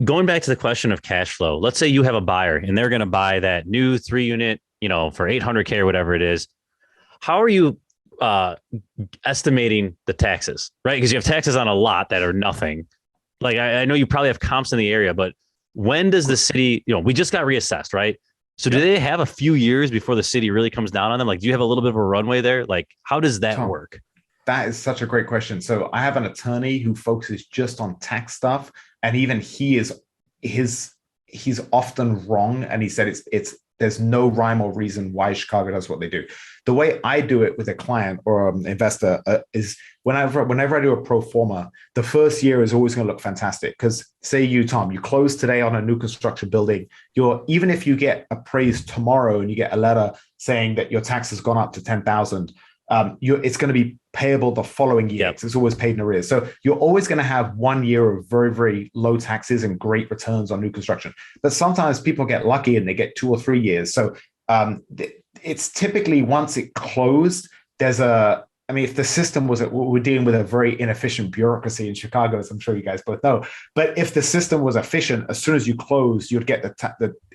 going back to the question of cash flow, let's say you have a buyer and they're going to buy that new 3 unit, for 800K or whatever it is. How are you uh, estimating the taxes, right? Because you have taxes on a lot that are nothing. Like I know you probably have comps in the area, but when does the city, we just got reassessed, right? So do they have a few years before the city really comes down on them? Like, do you have a little bit of a runway there? Like, how does that Tom, work? that is such a great question. So I have an attorney who focuses just on tax stuff, and even his he's often wrong. And he said it's there's no rhyme or reason why Chicago does what they do. The way I do it with a client or an investor is whenever I do a pro forma, the first year is always going to look fantastic. Because say you, Tom, you close today on a new construction building, even if you get appraised tomorrow and you get a letter saying that your tax has gone up to 10,000, it's going to be payable the following year. Yep. It's always paid in arrears. So you're always going to have 1 year of very, very low taxes and great returns on new construction. But sometimes people get lucky and they get 2 or 3 years. So it's typically once it closed, if the system we're dealing with a very inefficient bureaucracy in Chicago, as I'm sure you guys both know. But if the system was efficient, as soon as you close, you'd get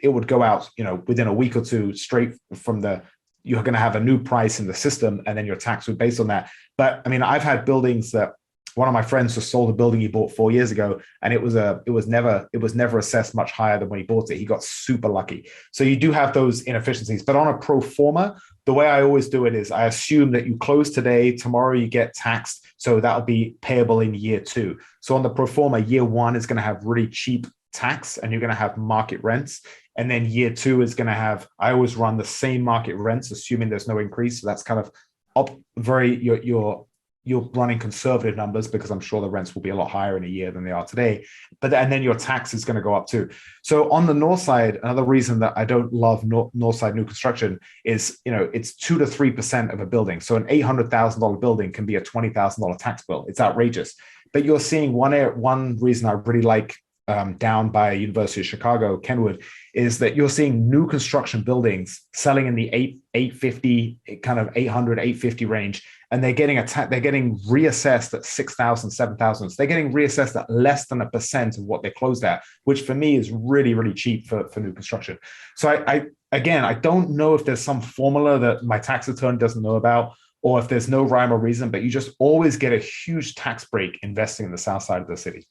it would go out, within a week or two straight from you're going to have a new price in the system, and then your tax would be based on that. But I've had buildings that one of my friends just sold a building he bought 4 years ago, and it was never assessed much higher than when he bought it. He got super lucky. So you do have those inefficiencies. But on a pro forma, the way I always do it is I assume that you close today, tomorrow you get taxed, so that'll be payable in year 2. So on the pro forma, year 1 is going to have really cheap tax, and you're going to have market rents. And then year 2 is going to have, I always run the same market rents, assuming there's no increase. So that's kind of you're running conservative numbers, because I'm sure the rents will be a lot higher in a year than they are today. And then your tax is going to go up too. So on the north side, another reason that I don't love north side new construction is, it's 2 to 3% of a building. So an $800,000 building can be a $20,000 tax bill. It's outrageous. But you're seeing one reason I really like down by University of Chicago, Kenwood, is that you're seeing new construction buildings selling in the 850, kind of 800, 850 range, and they're getting reassessed at 6,000, 7,000. So they're getting reassessed at less than 1% of what they closed at, which for me is really, really cheap for new construction. So I don't know if there's some formula that my tax attorney doesn't know about, or if there's no rhyme or reason, but you just always get a huge tax break investing in the south side of the city.